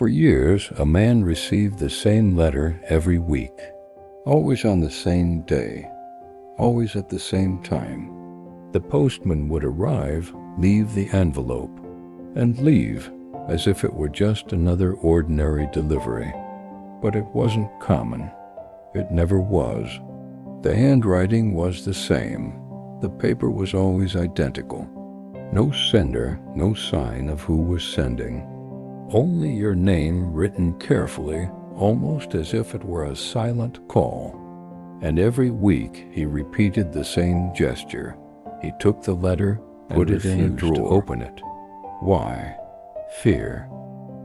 For years, a man received the same letter every week, always on the same day, always at the same time. The postman would arrive, leave the envelope, and leave as if it were just another ordinary delivery. But it wasn't common. It never was. The handwriting was the same. The paper was always identical. No sender, no sign of who was sending. Only your name written carefully, almost as if it were a silent call. And every week he repeated the same gesture. He took the letter, put it in a drawer to open it. Why? Fear?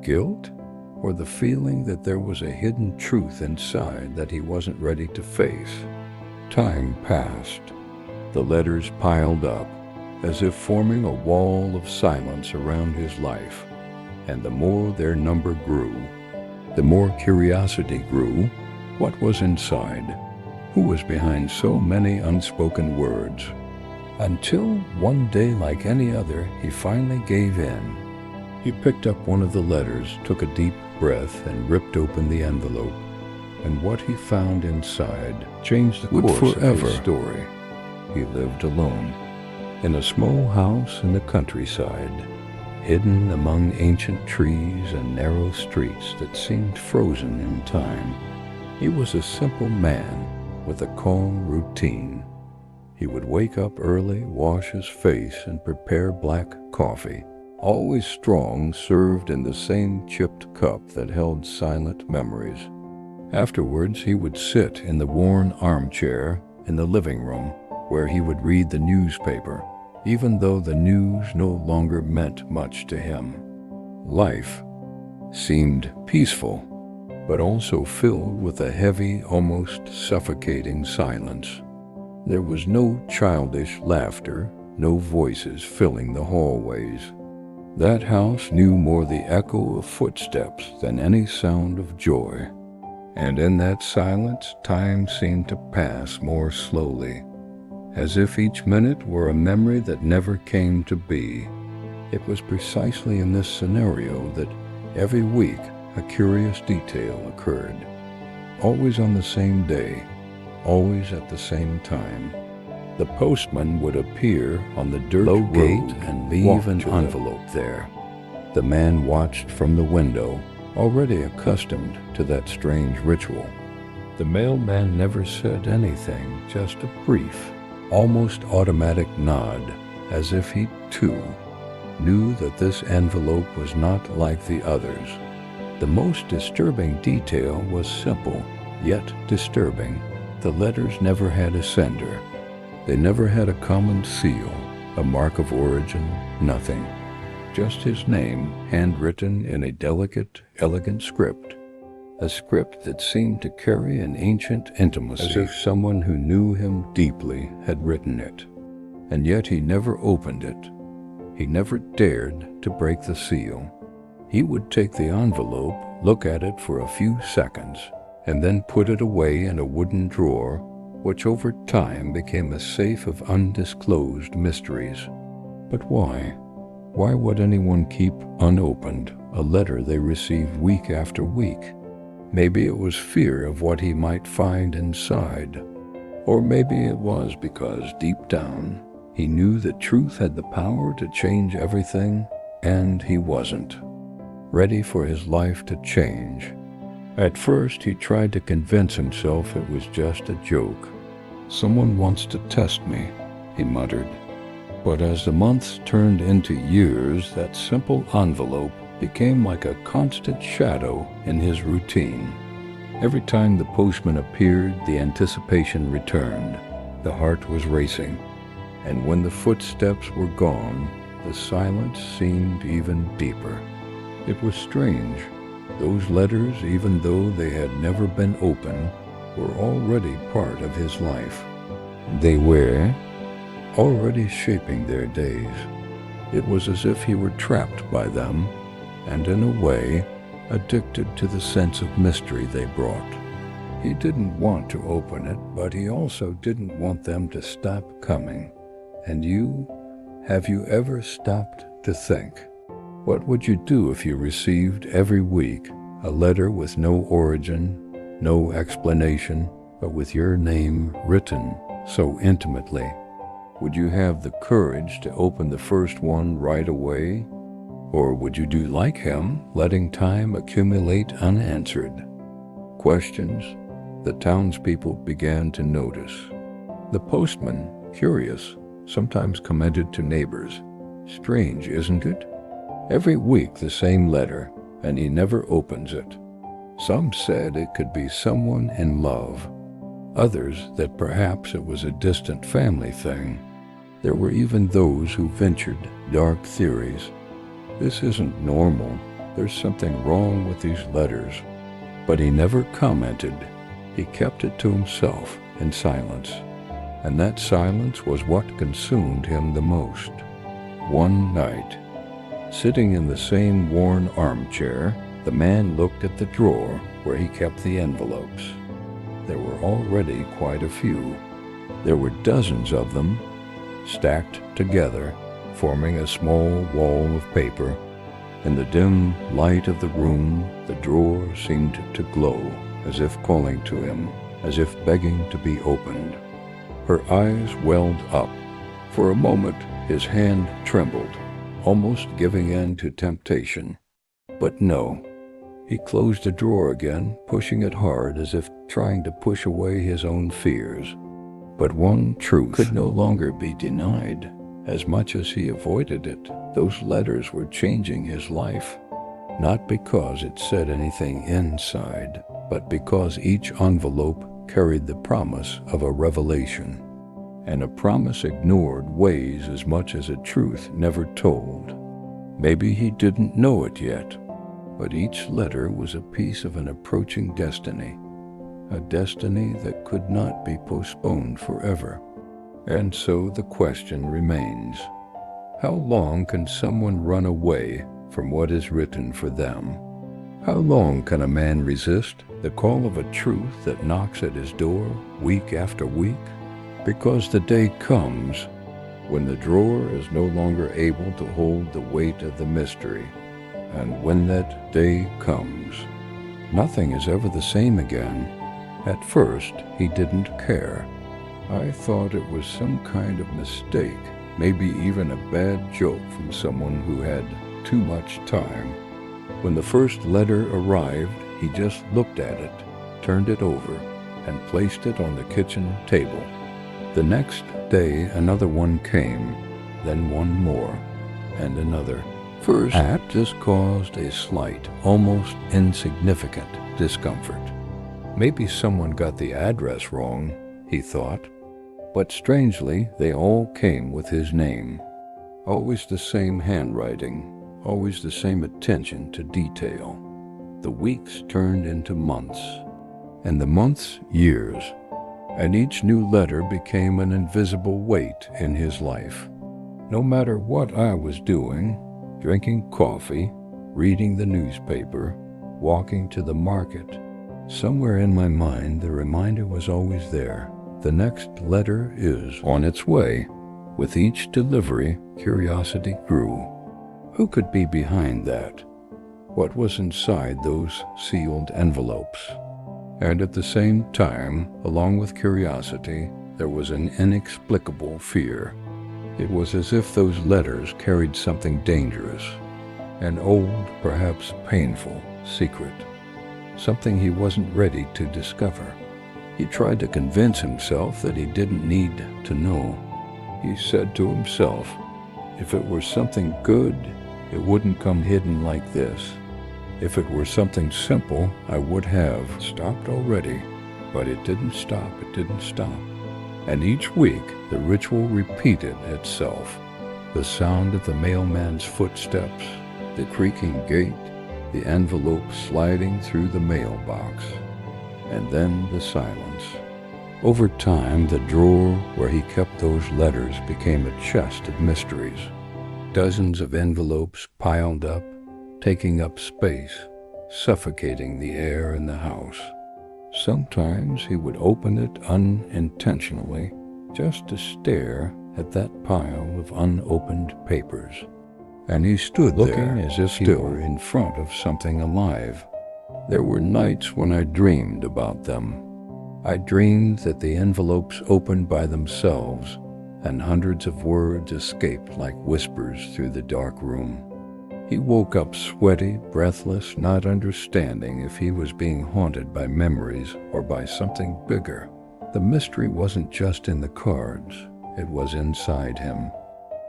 Guilt? Or the feeling that there was a hidden truth inside that he wasn't ready to face? Time passed. The letters piled up, as if forming a wall of silence around his life. And the more their number grew, the more curiosity grew. What was inside? Who was behind so many unspoken words? Until one day, like any other, he finally gave in. He picked up one of the letters, took a deep breath, and ripped open the envelope. And what he found inside changed the course of his story. He lived alone, in a small house in the countryside, hidden among ancient trees and narrow streets that seemed frozen in time. He was a simple man with a calm routine. He would wake up early, wash his face, and prepare black coffee, always strong, served in the same chipped cup that held silent memories. Afterwards, he would sit in the worn armchair in the living room, where he would read the newspaper, even though the news no longer meant much to him. Life seemed peaceful, but also filled with a heavy, almost suffocating silence. There was no childish laughter, no voices filling the hallways. That house knew more the echo of footsteps than any sound of joy. And in that silence, time seemed to pass more slowly, as if each minute were a memory that never came to be. It was precisely in this scenario that every week a curious detail occurred. Always on the same day, always at the same time. The postman would appear on the dirt road gate and leave an envelope there. The man watched from the window, already accustomed to that strange ritual. The mailman never said anything, just a brief, almost automatic nod, as if he, too, knew that this envelope was not like the others. The most disturbing detail was simple, yet disturbing. The letters never had a sender. They never had a common seal, a mark of origin, nothing. Just his name, handwritten in a delicate, elegant script. A script that seemed to carry an ancient intimacy, as if someone who knew him deeply had written it. And yet he never opened it. He never dared to break the seal. He would take the envelope, look at it for a few seconds, and then put it away in a wooden drawer, which over time became a safe of undisclosed mysteries. But why? Why would anyone keep unopened a letter they received week after week? Maybe it was fear of what he might find inside. Or maybe it was because deep down he knew that truth had the power to change everything, and he wasn't ready for his life to change. At first, he tried to convince himself it was just a joke. "Someone wants to test me," he muttered. But as the months turned into years, that simple envelope became like a constant shadow in his routine. Every time the postman appeared, the anticipation returned. The heart was racing. And when the footsteps were gone, the silence seemed even deeper. It was strange. Those letters, even though they had never been opened, were already part of his life. They were already shaping their days. It was as if he were trapped by them, and in a way, addicted to the sense of mystery they brought. He didn't want to open it, but he also didn't want them to stop coming. And have you ever stopped to think, What would you do if you received every week a letter with no origin, no explanation, but with your name written so intimately? Would you have the courage to open the first one right away? Or would you do like him, letting time accumulate unanswered? Questions the townspeople began to notice. The postman, curious, sometimes commented to neighbors, "Strange, isn't it? Every week the same letter, and he never opens it." Some said it could be someone in love. Others that perhaps it was a distant family thing. There were even those who ventured dark theories. This isn't normal. There's something wrong with these letters. But he never commented. He kept it to himself in silence. And that silence was what consumed him the most. One night, sitting in the same worn armchair, the man looked at the drawer where he kept the envelopes. There were already quite a few. There were dozens of them, stacked together, forming a small wall of paper. In the dim light of the room, the drawer seemed to glow, as if calling to him, as if begging to be opened. Her eyes welled up. For a moment, his hand trembled, almost giving in to temptation. But no. He closed the drawer again, pushing it hard as if trying to push away his own fears. But one truth could no longer be denied. As much as he avoided it, those letters were changing his life. Not because it said anything inside, but because each envelope carried the promise of a revelation. And a promise ignored weighs as much as a truth never told. Maybe he didn't know it yet, but each letter was a piece of an approaching destiny, a destiny that could not be postponed forever. And so the question remains, how long can someone run away from what is written for them? How long can a man resist the call of a truth that knocks at his door week after week? Because the day comes when the drawer is no longer able to hold the weight of the mystery. And when that day comes, nothing is ever the same again. At first, he didn't care. I thought it was some kind of mistake, maybe even a bad joke from someone who had too much time. When the first letter arrived, he just looked at it, turned it over, and placed it on the kitchen table. The next day, another one came, then one more, and another. First, this caused a slight, almost insignificant discomfort. Maybe someone got the address wrong, he thought. But strangely, they all came with his name. Always the same handwriting, always the same attention to detail. The weeks turned into months, and the months years, and each new letter became an invisible weight in his life. No matter what I was doing, drinking coffee, reading the newspaper, walking to the market, somewhere in my mind the reminder was always there. The next letter is on its way. With each delivery, curiosity grew. Who could be behind that? What was inside those sealed envelopes? And at the same time, along with curiosity, there was an inexplicable fear. It was as if those letters carried something dangerous, an old, perhaps painful secret, something he wasn't ready to discover. He tried to convince himself that he didn't need to know. He said to himself, if it were something good, it wouldn't come hidden like this. If it were something simple, I would have stopped already. But it didn't stop. And each week, the ritual repeated itself. The sound of the mailman's footsteps, the creaking gate, the envelope sliding through the mailbox, and then the silence. Over time, the drawer where he kept those letters became a chest of mysteries. Dozens of envelopes piled up, taking up space, suffocating the air in the house. Sometimes he would open it unintentionally, just to stare at that pile of unopened papers. and he stood looking as if he were in front of something alive. There were nights when I dreamed about them. I dreamed that the envelopes opened by themselves, and hundreds of words escaped like whispers through the dark room. He woke up sweaty, breathless, not understanding if he was being haunted by memories or by something bigger. The mystery wasn't just in the cards, it was inside him.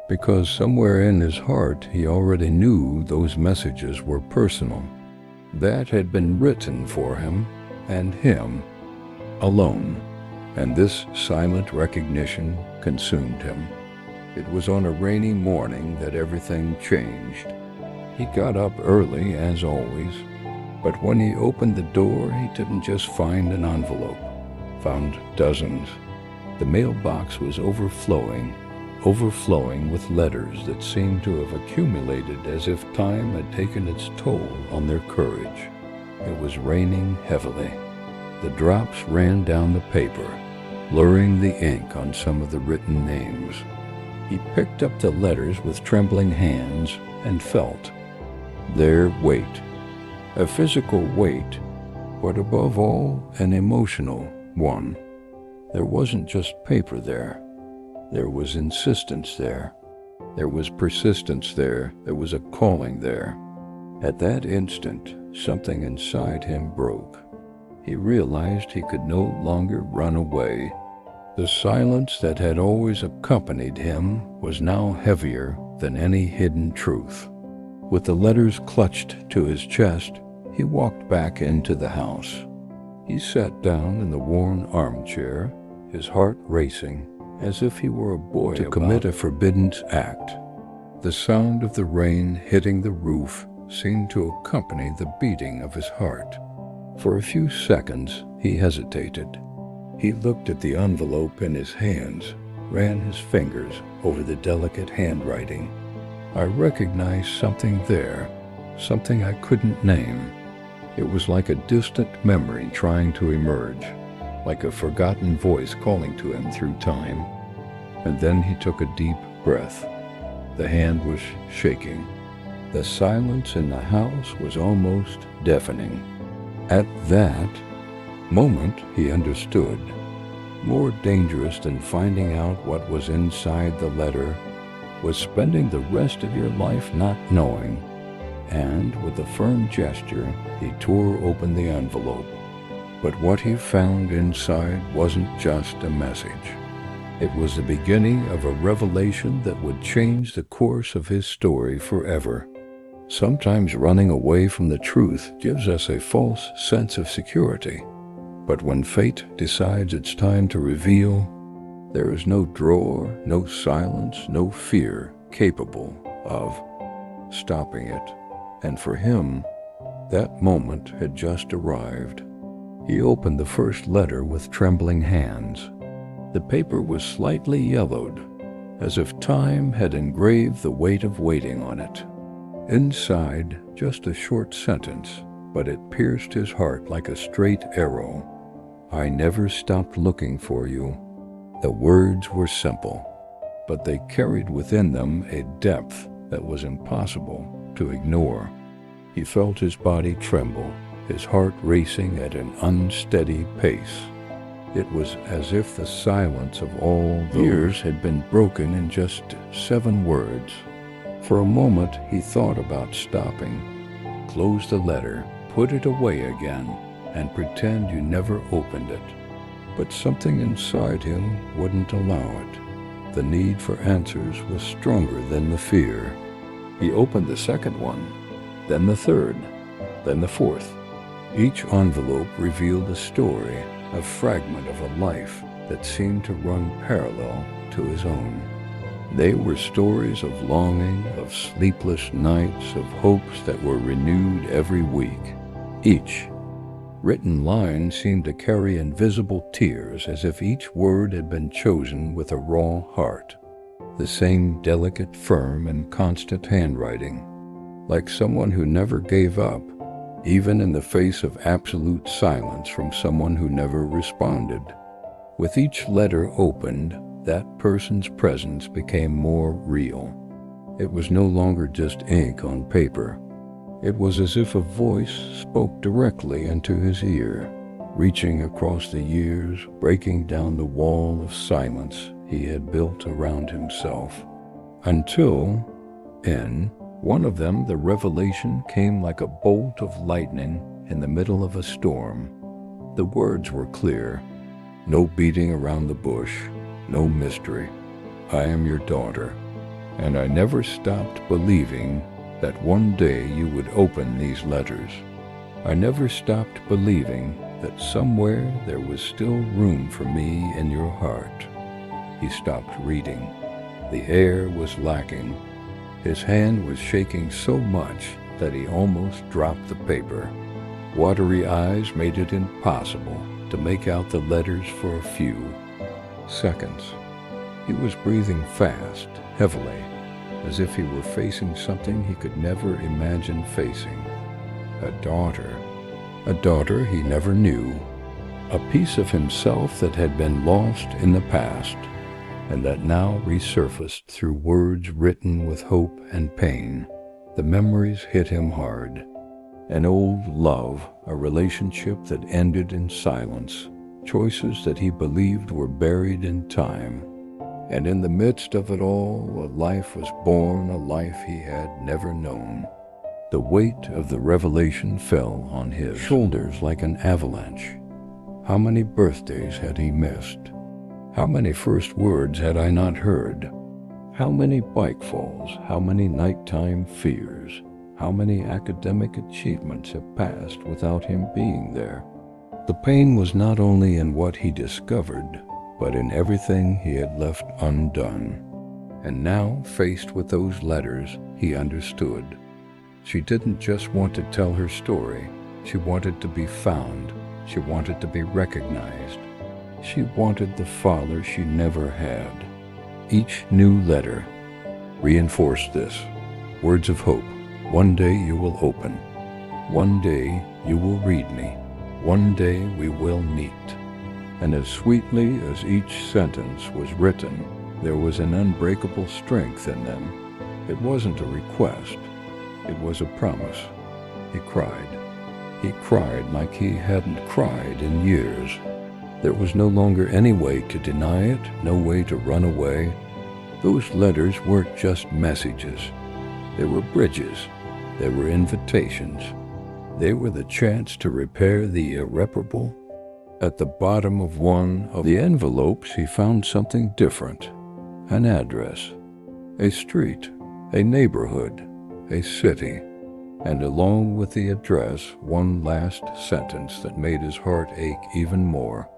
Because somewhere in his heart he already knew those messages were personal. That had been written for him, and him, alone. And this silent recognition consumed him. It was on a rainy morning that everything changed. He got up early, as always, but when he opened the door, he didn't just find an envelope, found dozens. The mailbox was overflowing with letters that seemed to have accumulated as if time had taken its toll on their courage. It was raining heavily. The drops ran down the paper, blurring the ink on some of the written names. He picked up the letters with trembling hands and felt their weight, a physical weight, but above all, an emotional one. There wasn't just paper there. There was insistence there. There was persistence there. There was a calling there. At that instant, something inside him broke. He realized he could no longer run away. The silence that had always accompanied him was now heavier than any hidden truth. With the letters clutched to his chest, he walked back into the house. He sat down in the worn armchair, his heart racing, as if he were a boy to commit a forbidden act. The sound of the rain hitting the roof seemed to accompany the beating of his heart. For a few seconds, he hesitated. He looked at the envelope in his hands, ran his fingers over the delicate handwriting. I recognized something there, something I couldn't name. It was like a distant memory trying to emerge, like a forgotten voice calling to him through time. And then he took a deep breath. The hand was shaking. The silence in the house was almost deafening. At that moment, he understood. More dangerous than finding out what was inside the letter was spending the rest of your life not knowing. And with a firm gesture, he tore open the envelope. But what he found inside wasn't just a message. It was the beginning of a revelation that would change the course of his story forever. Sometimes running away from the truth gives us a false sense of security. But when fate decides it's time to reveal, there is no drawer, no silence, no fear capable of stopping it. And for him, that moment had just arrived. He opened the first letter with trembling hands. The paper was slightly yellowed, as if time had engraved the weight of waiting on it. Inside, just a short sentence, but it pierced his heart like a straight arrow. I never stopped looking for you. The words were simple, but they carried within them a depth that was impossible to ignore. He felt his body tremble, his heart racing at an unsteady pace. It was as if the silence of all the years had been broken in just 7 words. For a moment, he thought about stopping. Close the letter, put it away again, and pretend you never opened it. But something inside him wouldn't allow it. The need for answers was stronger than the fear. He opened the second one, then the third, then the fourth. Each envelope revealed a story, a fragment of a life that seemed to run parallel to his own. They were stories of longing, of sleepless nights, of hopes that were renewed every week. Each written line seemed to carry invisible tears, as if each word had been chosen with a raw heart. The same delicate, firm, and constant handwriting, like someone who never gave up, even in the face of absolute silence from someone who never responded. With each letter opened, that person's presence became more real. It was no longer just ink on paper. It was as if a voice spoke directly into his ear, reaching across the years, breaking down the wall of silence he had built around himself. Until, in one of them, the revelation came like a bolt of lightning in the middle of a storm. The words were clear. No beating around the bush, no mystery. I am your daughter, and I never stopped believing that one day you would open these letters. I never stopped believing that somewhere there was still room for me in your heart. He stopped reading. The air was lacking. His hand was shaking so much that he almost dropped the paper. Watery eyes made it impossible to make out the letters for a few seconds. He was breathing fast, heavily, as if he were facing something he could never imagine facing. A daughter he never knew, a piece of himself that had been lost in the past, and that now resurfaced through words written with hope and pain. The memories hit him hard. An old love, a relationship that ended in silence, choices that he believed were buried in time. And in the midst of it all, a life was born, a life he had never known. The weight of the revelation fell on his shoulders like an avalanche. How many birthdays had he missed? How many first words had I not heard? How many bike falls? How many nighttime fears? How many academic achievements have passed without him being there? The pain was not only in what he discovered, but in everything he had left undone. And now, faced with those letters, he understood. She didn't just want to tell her story. She wanted to be found. She wanted to be recognized. She wanted the father she never had. Each new letter reinforced this. Words of hope. One day you will open. One day you will read me. One day we will meet. And as sweetly as each sentence was written, there was an unbreakable strength in them. It wasn't a request. It was a promise. He cried. He cried like he hadn't cried in years. There was no longer any way to deny it, no way to run away. Those letters weren't just messages. They were bridges. They were invitations. They were the chance to repair the irreparable. At the bottom of one of the envelopes, he found something different. An address, a street, a neighborhood, a city, and along with the address, one last sentence that made his heart ache even more.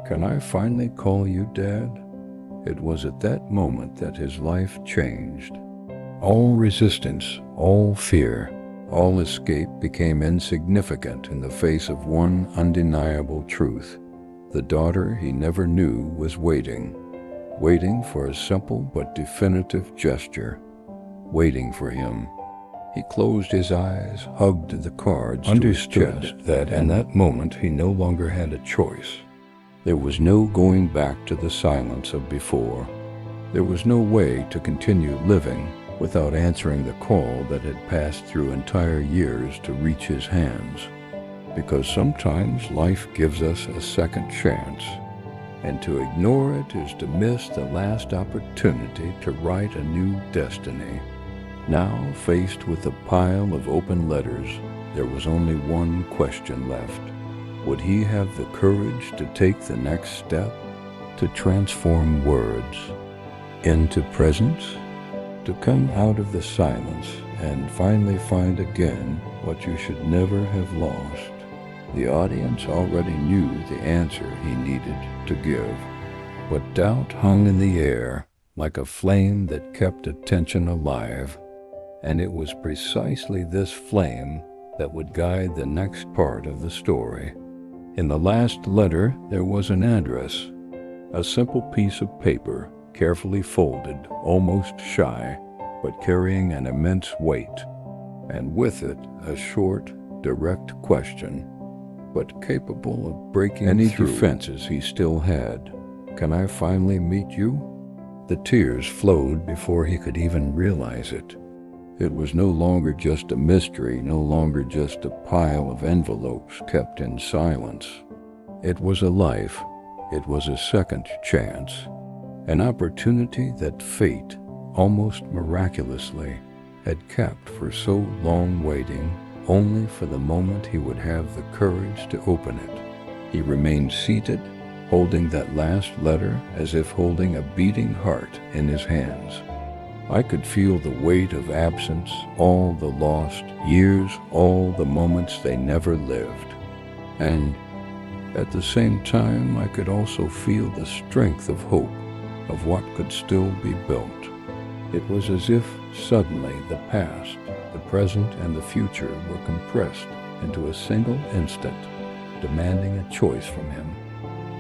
Can I finally call you Dad? It was at that moment that his life changed. All resistance, all fear, all escape became insignificant in the face of one undeniable truth. The daughter he never knew was waiting for a simple but definitive gesture, waiting for him. He closed his eyes, hugged the cards, understood that in that moment he no longer had a choice. There was no going back to the silence of before. There was no way to continue living without answering the call that had passed through entire years to reach his hands. Because sometimes life gives us a second chance, and to ignore it is to miss the last opportunity to write a new destiny. Now, faced with a pile of open letters, there was only one question left. Would he have the courage to take the next step, to transform words into presence? To come out of the silence and finally find again what you should never have lost. The audience already knew the answer he needed to give, but doubt hung in the air like a flame that kept attention alive, and it was precisely this flame that would guide the next part of the story. In the last letter, there was an address, a simple piece of paper, carefully folded, almost shy, but carrying an immense weight, and with it a short, direct question, but capable of breaking any defenses he still had. Can I finally meet you? The tears flowed before he could even realize it. It was no longer just a mystery, no longer just a pile of envelopes kept in silence. It was a life. It was a second chance. An opportunity that fate, almost miraculously, had kept for so long, waiting only for the moment he would have the courage to open it. He remained seated, holding that last letter as if holding a beating heart in his hands. I could feel the weight of absence, all the lost years, all the moments they never lived. And at the same time, I could also feel the strength of hope, of what could still be built. It was as if suddenly the past, the present, and the future were compressed into a single instant, demanding a choice from him.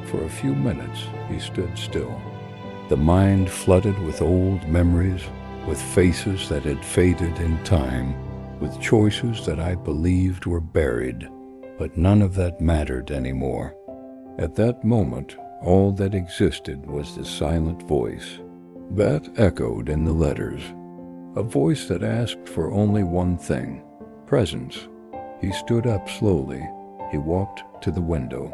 For a few minutes, he stood still. The mind flooded with old memories, with faces that had faded in time, with choices that I believed were buried, but none of that mattered anymore. At that moment, all that existed was the silent voice that echoed in the letters, a voice that asked for only one thing: presence. He stood up slowly. He walked to the window.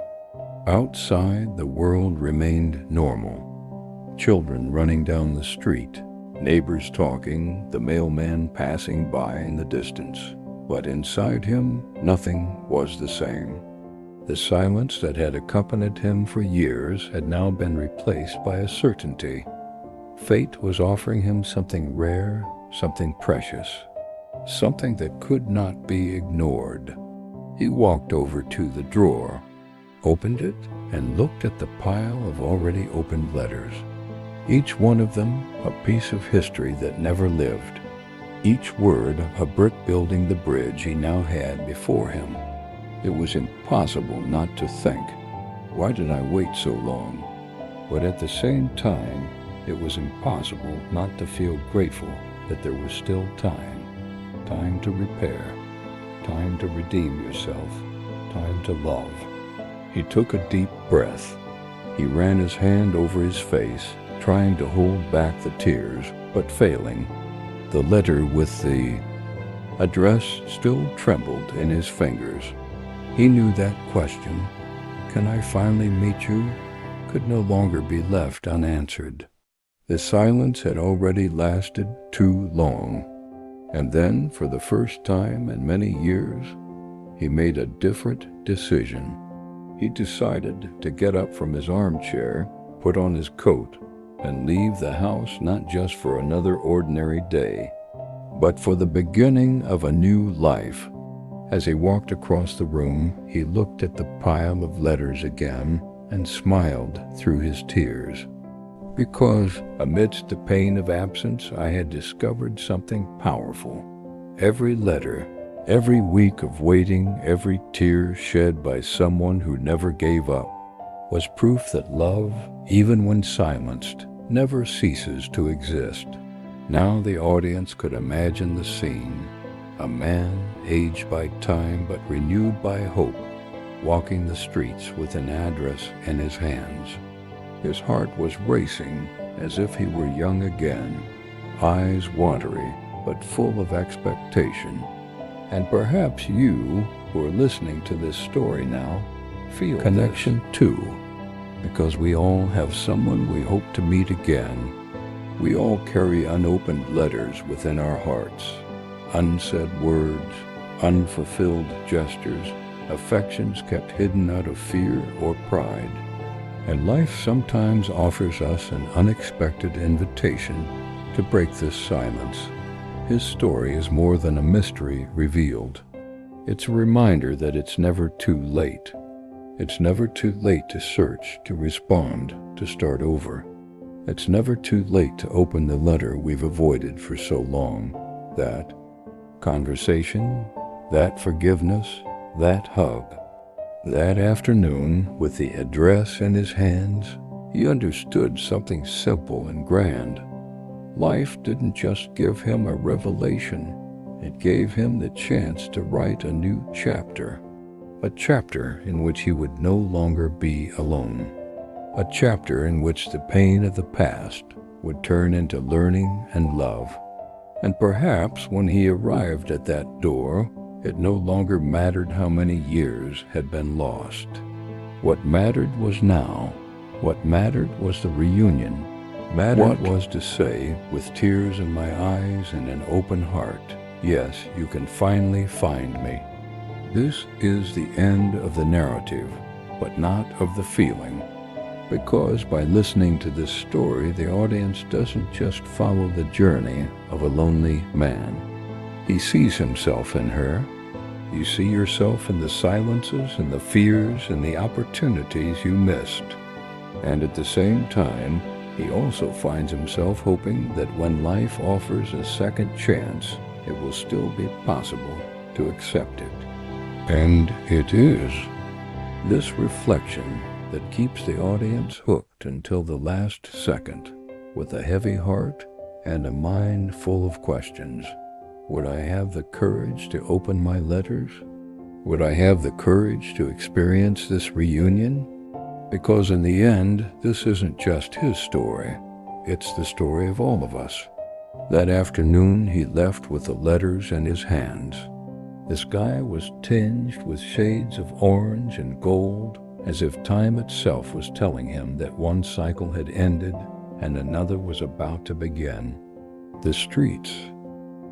Outside, the world remained normal. Children running down the street, neighbors talking, the mailman passing by in the distance. But inside him, nothing was the same. The silence that had accompanied him for years had now been replaced by a certainty. Fate was offering him something rare, something precious, something that could not be ignored. He walked over to the drawer, opened it, and looked at the pile of already opened letters. Each one of them a piece of history that never lived. Each word a brick building the bridge he now had before him. It was impossible not to think, why did I wait so long? But at the same time, it was impossible not to feel grateful that there was still time. Time to repair, time to redeem yourself, time to love. He took a deep breath. He ran his hand over his face, trying to hold back the tears, but failing. The letter with the address still trembled in his fingers. He knew that question, "Can I finally meet you?" could no longer be left unanswered. The silence had already lasted too long. And then, for the first time in many years, he made a different decision. He decided to get up from his armchair, put on his coat, and leave the house not just for another ordinary day, but for the beginning of a new life. As he walked across the room, he looked at the pile of letters again and smiled through his tears. Because amidst the pain of absence, I had discovered something powerful. Every letter, every week of waiting, every tear shed by someone who never gave up, was proof that love, even when silenced, never ceases to exist. Now the audience could imagine the scene. A man, aged by time but renewed by hope, walking the streets with an address in his hands. His heart was racing as if he were young again, eyes watery but full of expectation. And perhaps you, who are listening to this story now, feel connection too, because we all have someone we hope to meet again. We all carry unopened letters within our hearts, unsaid words, unfulfilled gestures, affections kept hidden out of fear or pride. And life sometimes offers us an unexpected invitation to break this silence. His story is more than a mystery revealed. It's a reminder that it's never too late. It's never too late to search, to respond, to start over. It's never too late to open the letter we've avoided for so long. That conversation, that forgiveness, that hug. That afternoon, with the address in his hands, he understood something simple and grand. Life didn't just give him a revelation, it gave him the chance to write a new chapter. A chapter in which he would no longer be alone. A chapter in which the pain of the past, would turn into learning and love. And perhaps when he arrived at that door, it no longer mattered how many years had been lost. What mattered was now. What mattered was the reunion. What was to say, with tears in my eyes and an open heart, yes, you can finally find me. This is the end of the narrative, but not of the feeling. Because by listening to this story, the audience doesn't just follow the journey of a lonely man. He sees himself in her. You see yourself in the silences and the fears and the opportunities you missed. And at the same time, he also finds himself hoping that when life offers a second chance, it will still be possible to accept it. And it is. This reflection that keeps the audience hooked until the last second, with a heavy heart and a mind full of questions. Would I have the courage to open my letters? Would I have the courage to experience this reunion? Because in the end, this isn't just his story. It's the story of all of us. That afternoon, he left with the letters in his hands. The sky was tinged with shades of orange and gold, as if time itself was telling him that one cycle had ended and another was about to begin. The streets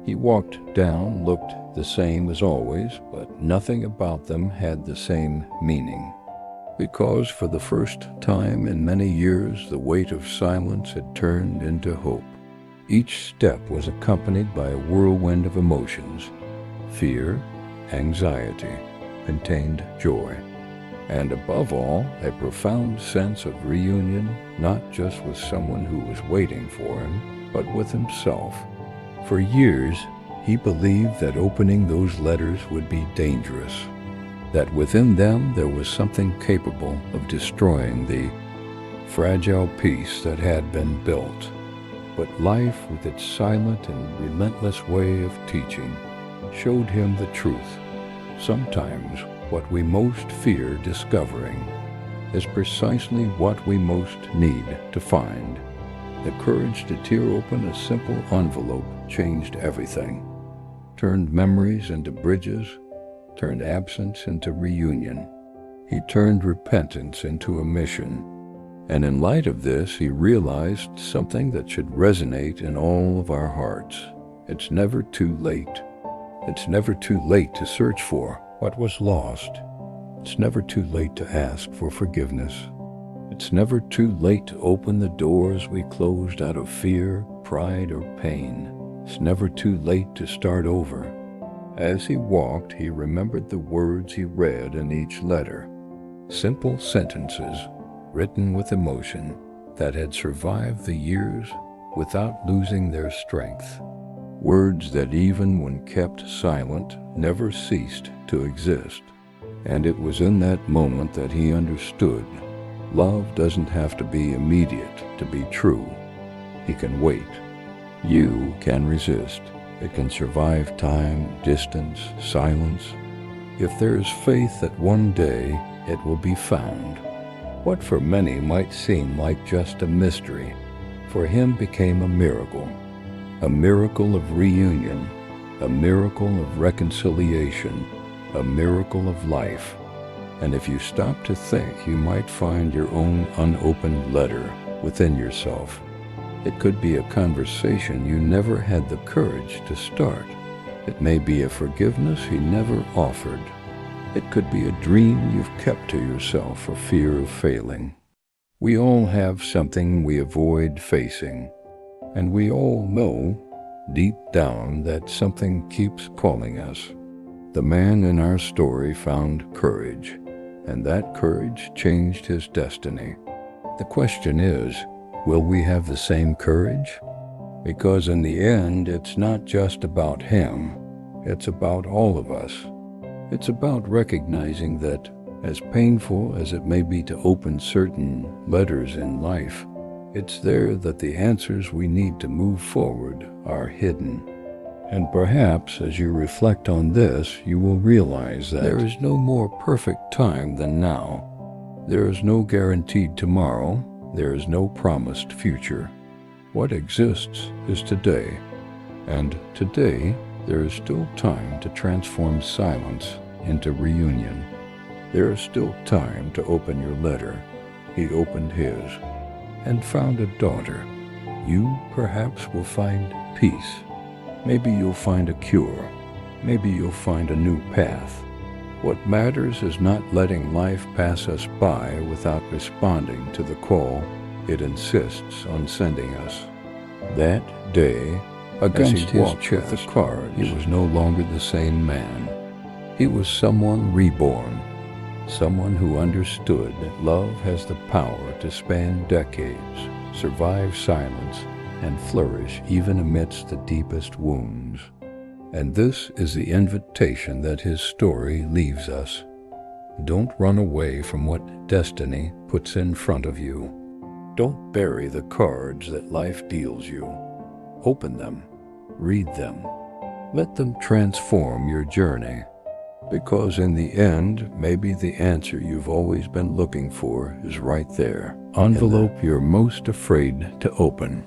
he walked down looked the same as always, but nothing about them had the same meaning. Because for the first time in many years, the weight of silence had turned into hope. Each step was accompanied by a whirlwind of emotions. Fear, anxiety, contained joy. And above all, a profound sense of reunion, not just with someone who was waiting for him, but with himself. For years, he believed that opening those letters would be dangerous, that within them there was something capable of destroying the fragile peace that had been built. But life, with its silent and relentless way of teaching, showed him the truth. Sometimes what we most fear discovering is precisely what we most need to find. The courage to tear open a simple envelope changed everything, turned memories into bridges, turned absence into reunion. He turned repentance into a mission. And in light of this, he realized something that should resonate in all of our hearts. It's never too late. It's never too late to search for what was lost. It's never too late to ask for forgiveness. It's never too late to open the doors we closed out of fear, pride, or pain. It's never too late to start over. As he walked, he remembered the words he read in each letter. Simple sentences, written with emotion, that had survived the years without losing their strength. Words that even when kept silent, never ceased to exist. And it was in that moment that he understood. Love doesn't have to be immediate to be true. He can wait. You can resist. It can survive time, distance, silence. If there is faith that one day it will be found. What for many might seem like just a mystery, for him became a miracle of reunion, a miracle of reconciliation, a miracle of life. And if you stop to think, you might find your own unopened letter within yourself. It could be a conversation you never had the courage to start. It may be a forgiveness he never offered. It could be a dream you've kept to yourself for fear of failing. We all have something we avoid facing, and we all know deep down that something keeps calling us. The man in our story found courage, and that courage changed his destiny. The question is, will we have the same courage? Because in the end, it's not just about him. It's about all of us. It's about recognizing that, as painful as it may be to open certain letters in life, it's there that the answers we need to move forward are hidden. And perhaps as you reflect on this, you will realize that there is no more perfect time than now. There is no guaranteed tomorrow. There is no promised future. What exists is today, and today there is still time to transform silence into reunion. There is still time to open your letter. He opened his and found a daughter. You perhaps will find peace. Maybe you'll find a cure. Maybe you'll find a new path. What matters is not letting life pass us by without responding to the call it insists on sending us. That day, against his chest, with the cards, he was no longer the same man. He was someone reborn, someone who understood that love has the power to span decades, survive silence, and flourish even amidst the deepest wounds. And this is the invitation that his story leaves us. Don't run away from what destiny puts in front of you. Don't bury the cards that life deals you. Open them, read them, let them transform your journey. Because in the end, maybe the answer you've always been looking for is right there. Envelope you're most afraid to open.